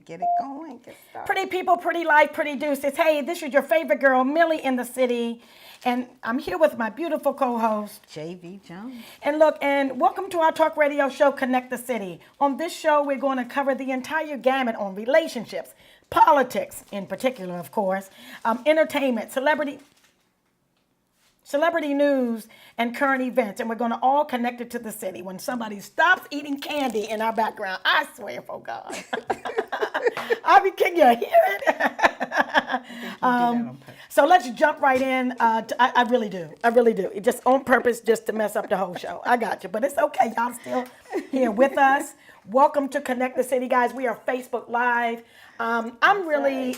Get it going. Get started. Pretty people, pretty life, pretty deuces. Hey, this is your favorite girl, Millie in the city. And I'm here with my beautiful co-host, J.V. Jones. And look, and welcome to our talk radio show, Connect the City. On this show, we're going to cover the entire gamut on relationships, politics in particular, of course, entertainment, celebrity news, and current events. And we're going to all connect it to the city. When somebody stops eating candy in our background, I swear, for God. I mean, can you hear it? So let's jump right in. I really do. I really do. It just on purpose, just to mess up the whole show. I got you. But it's okay. Y'all still here with us. Welcome to Connect the City, guys. We are Facebook Live. I'm really...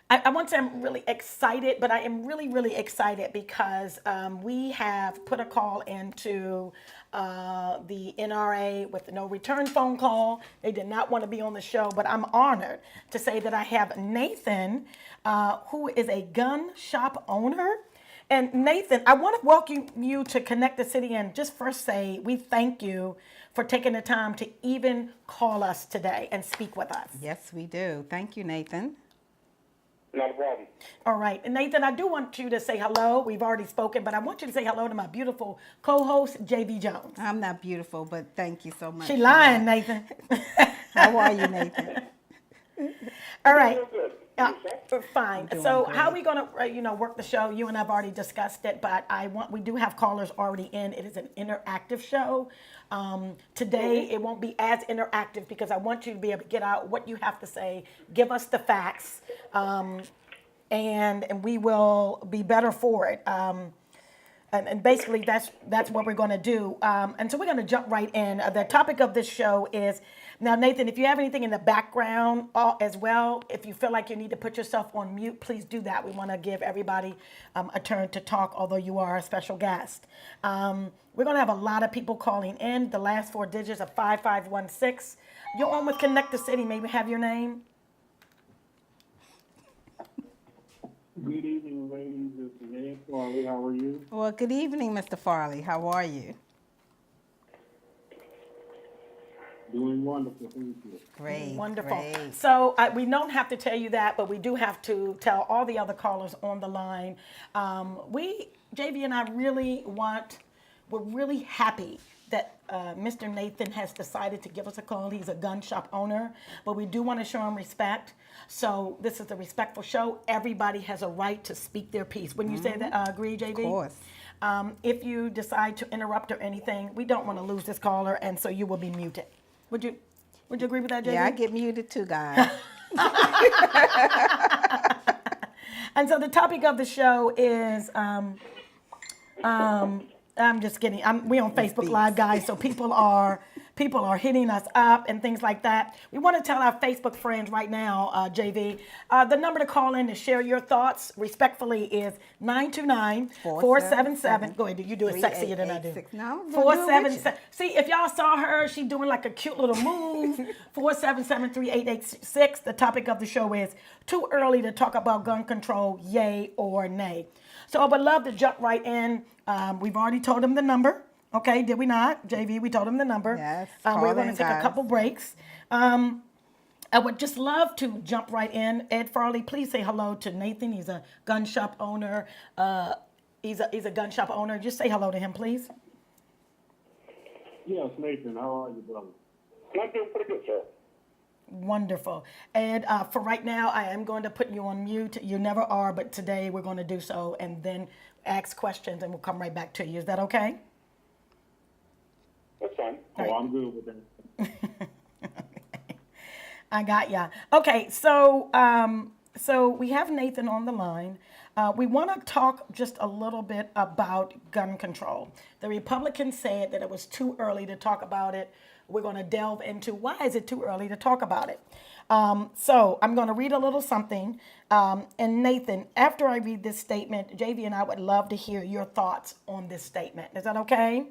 I want to say I'm really excited, but I am really, really excited because we have put a call into the NRA with no return phone call. They did not want to be on the show, but I'm honored to say that I have Nathan, who is a gun shop owner. And Nathan, I want to welcome you to Connect the City and just first say we thank you for taking the time to even call us today and speak with us. Yes, we do. Thank you, Nathan. Not a problem. All right. And Nathan, I do want you to say hello. We've already spoken, but I want you to say hello to my beautiful co-host, J.V. Jones. I'm not beautiful, but thank you so much. She lying, Nathan. How are you, Nathan? All right. Good. Fine. So how are we going to, work the show? You and I've already discussed it, but we do have callers already in. It is an interactive show. Today, it won't be as interactive because I want you to be able to get out what you have to say, give us the facts, and we will be better for it. And basically, that's what we're going to do. And so we're going to jump right in. The topic of this show is, now, Nathan, if you have anything in the background as well, if you feel like you need to put yourself on mute, please do that. We want to give everybody a turn to talk, although you are a special guest. We're going to have a lot of people calling in. The last four digits of 5516. You're on with Connect the City. May we have your name? Good evening, ladies. This is Ed Farley. How are you? Well, good evening, Mr. Farley. How are you? Doing wonderful. Thank you. Great. Wonderful. Great. So we don't have to tell you that, but we do have to tell all the other callers on the line. JV and I we're really happy that Mr. Nathan has decided to give us a call. He's a gun shop owner, but we do want to show him respect. So this is a respectful show. Everybody has a right to speak their piece. Wouldn't you say that? Agree, JV? Of course. If you decide to interrupt or anything, we don't want to lose this caller, and so you will be muted. Would you agree with that, JV? Yeah, I get muted too, guys. And so the topic of the show is, I'm just kidding. We on Facebook Live, guys, so people are hitting us up and things like that. We want to tell our Facebook friends right now, JV, the number to call in to share your thoughts respectfully is 929-477. Go ahead, you do it sexier than I do. 477. See, if y'all saw her, she's doing like a cute little move. 477-3886. The topic of the show is too early to talk about gun control, yay or nay. So I would love to jump right in. We've already told them the number. Okay, did we not? JV, we told him the number. Yes. We're going to take a couple breaks. I would just love to jump right in. Ed Farley, please say hello to Nathan. He's a gun shop owner. He's a gun shop owner. Just say hello to him, please. Yes, Nathan. How are you, brother? I'm doing pretty good, sir. Wonderful. And for right now, I am going to put you on mute. You never are, but today we're going to do so and then ask questions and we'll come right back to you. Is that okay? That's fine. Right. I'm good with that. I got ya. Okay, so we have Nathan on the line. We want to talk just a little bit about gun control. The Republicans said that it was too early to talk about it. We're going to delve into why is it too early to talk about it. So I'm going to read a little something. And Nathan, after I read this statement, JV and I would love to hear your thoughts on this statement. Is that okay?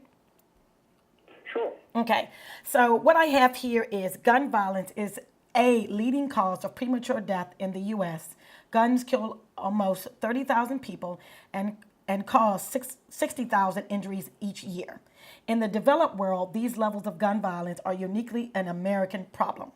Sure. Okay, so what I have here is gun violence is a leading cause of premature death in the U.S. Guns kill almost 30,000 people and cause 60,000 injuries each year. In the developed world, these levels of gun violence are uniquely an American problem.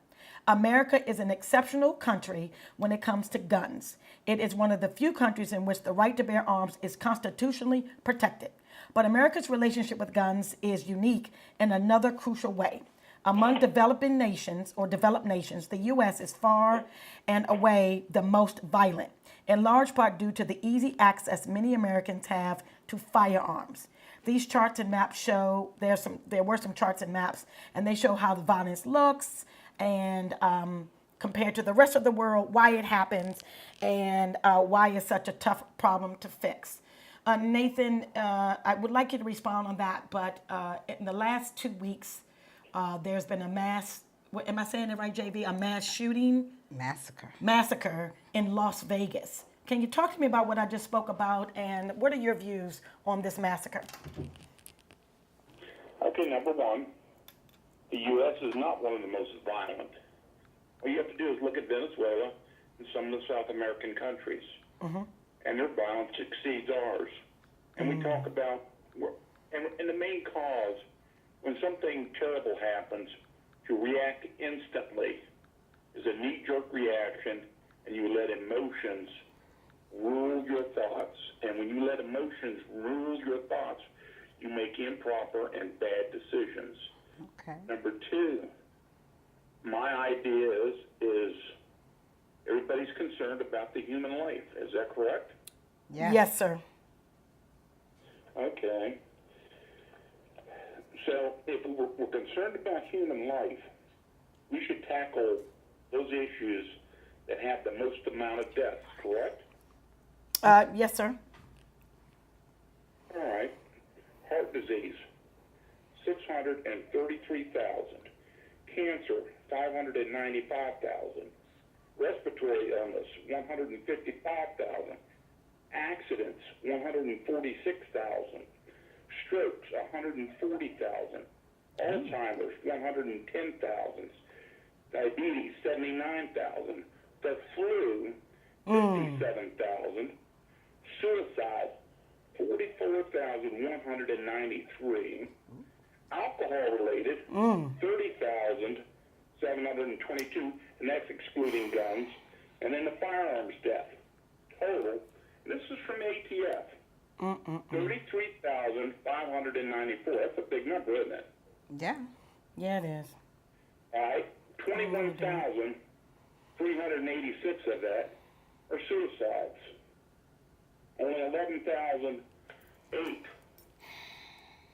America is an exceptional country when it comes to guns. It is one of the few countries in which the right to bear arms is constitutionally protected. But America's relationship with guns is unique in another crucial way. Among developing nations or developed nations, the U.S. is far and away the most violent, in large part due to the easy access many Americans have to firearms. These charts and maps show, there were some charts and maps, and they show how the violence looks and compared to the rest of the world, why it happens, and why it's such a tough problem to fix. Nathan, I would like you to respond on that, but in the last 2 weeks, there's been a mass, am I saying it right, JV? A mass shooting? Massacre in Las Vegas. Can you talk to me about what I just spoke about, and what are your views on this massacre? Okay, number one, the U.S. is not one of the most violent. All you have to do is look at Venezuela and some of the South American countries, and their violence exceeds ours. And we talk about, and the main cause, when something terrible happens, to react instantly is a knee-jerk reaction, and you let emotions rule your thoughts. And when you let emotions rule your thoughts, you make improper and bad decisions. Okay. Number two, my idea is everybody's concerned about the human life. Is that correct? Yes. Yes, sir. Okay. So if we're concerned about human life, we should tackle those issues that have the most amount of deaths, correct? Yes, sir. All right. Heart disease, 633,000. Cancer, 595,000. Respiratory illness, 155,000. Accidents, 146,000. Strokes, 140,000. Alzheimer's, 110,000. Diabetes, 79,000. The flu, 57,000. Suicide, 44,193. Alcohol-related, 30,722, and that's excluding guns. And then the firearms death total, and this is from ATF, 33,594. That's a big number, isn't it? Yeah. Yeah, it is. All right, 21,386 of that are suicides. Only 11,008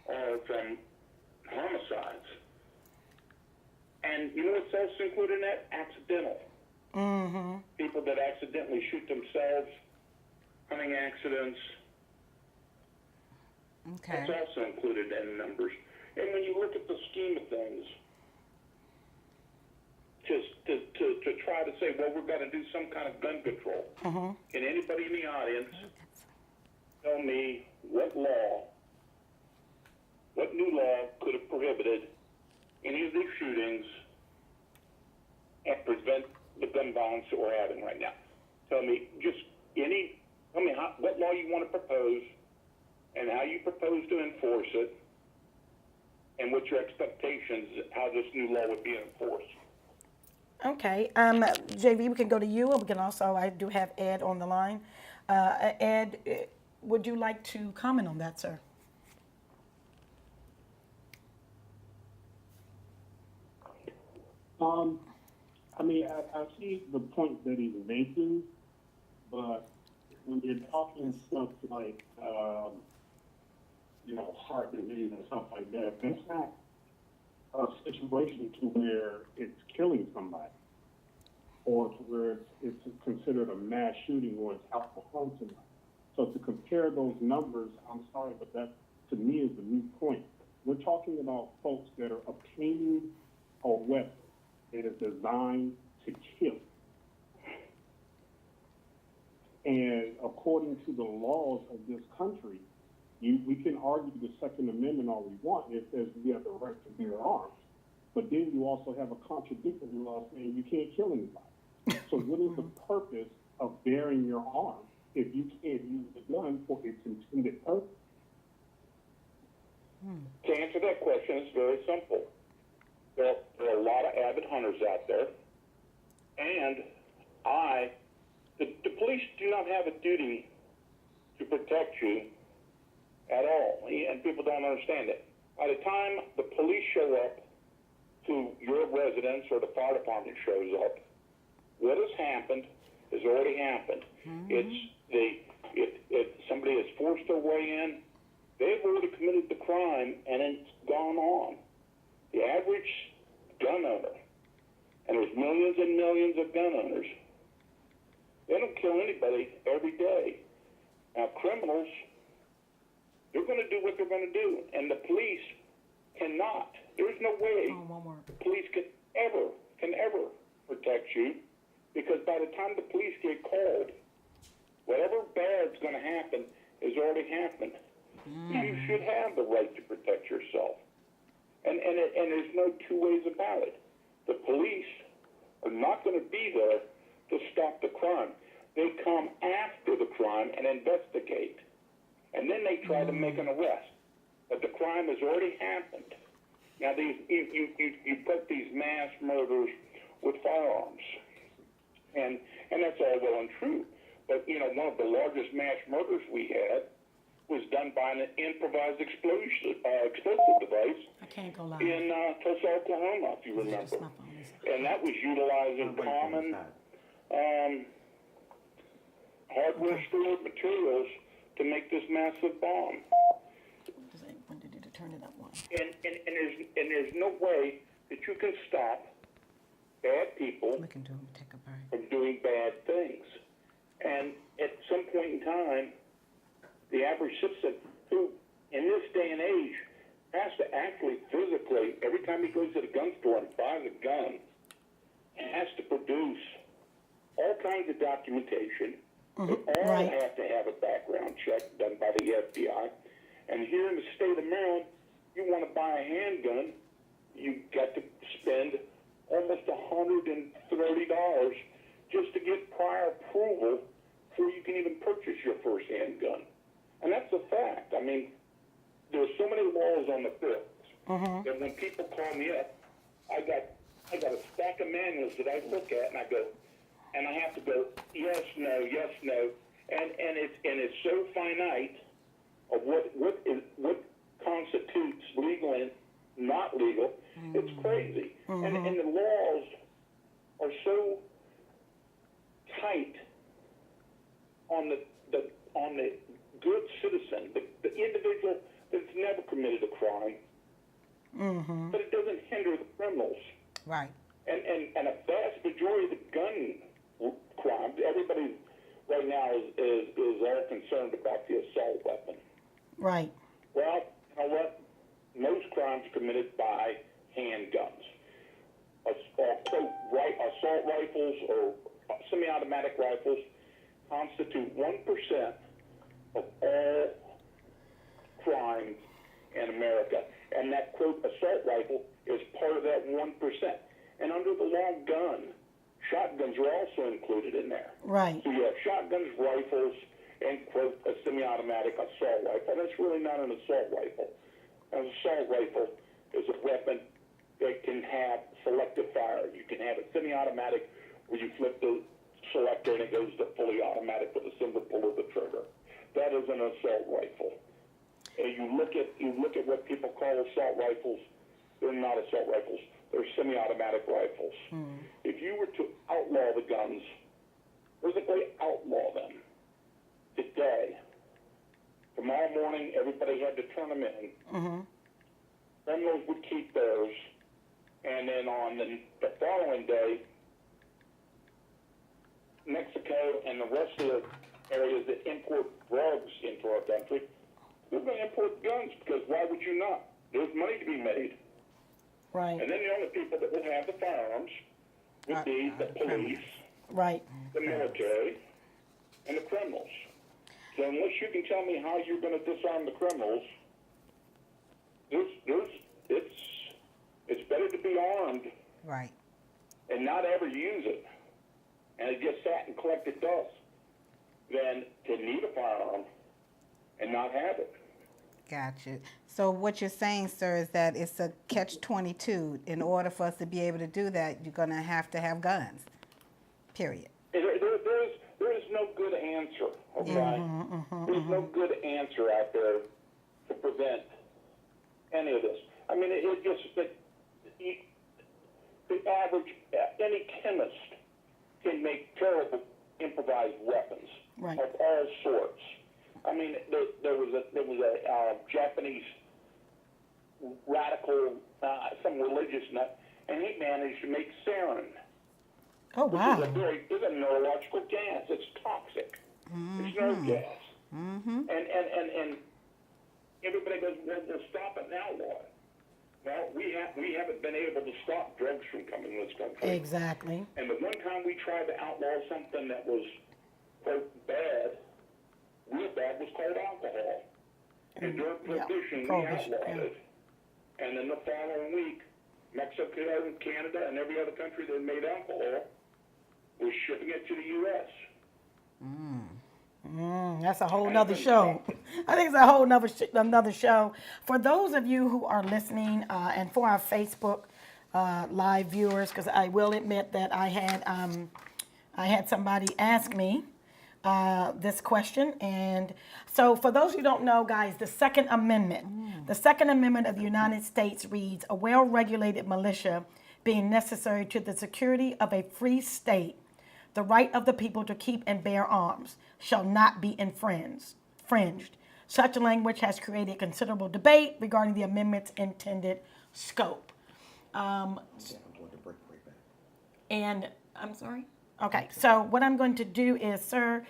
are from homicides. And you know what's also included in that? Accidental. People that accidentally shoot themselves, hunting accidents. Okay. That's also included in the numbers. And when you look at the scheme of things, just to try to say, well, we're going to do some kind of gun control. Can anybody in the audience tell me what new law could have prohibited any of these shootings and prevent the gun violence that we're having right now? Tell me what law you want to propose and how you propose to enforce it and what your expectations, how this new law would be enforced. Okay. JV, we can go to you, and we can also, I do have Ed on the line. Ed, would you like to comment on that, sir? I see the point that he's making, but when you're talking stuff like, heart disease and stuff like that, that's not a situation to where it's killing somebody or to where it's considered a mass shooting or it's out to harm somebody. So to compare those numbers, I'm sorry, but that to me is the moot point. We're talking about folks that are obtaining a weapon that is designed to kill. And according to the laws of this country, we can argue the Second Amendment all we want. It says we have the right to bear arms. But then you also have a contradictory law saying you can't kill anybody. So what is the purpose of bearing your arm if you can't use the gun for its intended purpose? To answer that question, it's very simple. There are a lot of avid hunters out there, not have a duty to protect you at all, and people don't understand it. By the time the police show up to your residence or the fire department shows up, what has happened has already happened. Somebody has forced their way in. They've already committed the crime, and it's gone on. The average gun owner, and there's millions and millions of gun owners, they don't kill anybody every day. Now, criminals, they're going to do what they're going to do, and the police cannot. There's no way the police can ever protect you, because by the time the police get called, whatever bad's going to happen has already happened. You should have the right to protect yourself, and there's no two ways about it. The police are not going to be there to stop the crime. They come after the crime and investigate, and then they try to make an arrest. But the crime has already happened. Now, you put these mass murders with firearms, and that's all well and true. But, one of the largest mass murders we had was done by an improvised explosive device I can't go live. in Tulsa, Oklahoma, if you remember. And that was utilizing common hardware stored materials to make this massive bomb. When did you turn it up one? And there's no way that you can stop bad people We can do take a break. from doing bad things. And at some point in time, the average citizen who, in this day and age, has to actually physically, every time he goes to the gun store and buys a gun, has to produce all kinds of documentation. They all Right. have to have a background check done by the FBI. And here in the state of Maryland, you want to buy a handgun, you got to spend almost $130 just to get prior approval before you can even purchase your first handgun. And that's a fact. I mean, there's so many laws on the books that when people call me up, I got a stack of manuals that I look at, and I go, and I have to go yes, no, and it's so finite of what constitutes legal and not legal. It's crazy, and the laws are so tight on the good citizen, the individual that's never committed a crime, but it doesn't hinder the criminals. Right. And a vast majority of the gun crimes, everybody right now is all concerned about the assault weapon. Right. Well, you know what? Most crimes are committed by handguns. Assault rifles or semi-automatic rifles constitute 1% of all crimes in America. And that, quote, assault rifle is part of that 1%. And under the law gun, shotguns are also included in there. Right. So you have shotguns, rifles, and, quote, a semi-automatic assault rifle. That's really not an assault rifle. An assault rifle is a weapon that can have selective fire. You can have a semi-automatic where you flip the selector and it goes to fully automatic with a single pull of the trigger. That is an assault rifle. And you look at what people call assault rifles. They're not assault rifles. They're semi-automatic rifles. If you were to outlaw the guns, physically outlaw them today, tomorrow morning everybody had to turn them in. Criminals would keep theirs, and then on the following day, Mexico and the rest of the areas that import drugs into our country, they're going to import guns, because why would you not? There's money to be made. Right. And then the only people that would have the firearms would be the police, Right. the military, and the criminals. So unless you can tell me how you're going to disarm the criminals, it's better to be armed Right. and not ever use it, and it just sat and collected dust, than to need a firearm and not have it. Gotcha. So what you're saying, sir, is that it's a catch-22. In order for us to be able to do that, you're going to have guns. Period. There is no good answer, okay? There's no good answer out there to prevent any of this. I mean, it just, the average, any chemist can make terrible improvised weapons Right. of all sorts. I mean, there was a Japanese radical, some religious nut, and he managed to make sarin. Oh, wow. It's a neurological gas. It's toxic. It's nerve gas. And everybody goes, well, stop it now, what? Well, we haven't been able to stop drugs from coming to this country. Exactly. And the one time we tried to outlaw something that was, quote, bad, real bad, was called alcohol. And during Prohibition, we outlawed it. And then the following week, Mexico and Canada and every other country that made alcohol was shipping it to the U.S. That's a whole nother show. I think it's a whole another show. For those of you who are listening, and for our Facebook live viewers, because I will admit that I had somebody ask me this question, and so for those who don't know, guys, the Second Amendment of the United States reads, "A well-regulated militia being necessary to the security of a free state, the right of the people to keep and bear arms shall not be infringed. Such language has created considerable debate regarding the amendment's intended scope." And I'm sorry? Okay, so what I'm going to do is, sir,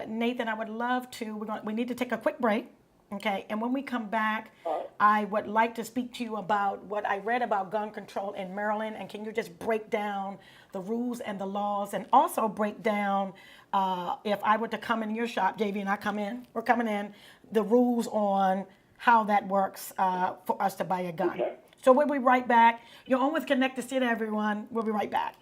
Nathan, I would love to, we need to take a quick break, okay? And when we come back, I would like to speak to you about what I read about gun control in Maryland, and can you just break down the rules and the laws, and also break down, if I were to come in your shop, JV and I we're coming in, the rules on how that works for us to buy a gun. Okay. So we'll be right back. You're on with Connect the City, everyone. We'll be right back.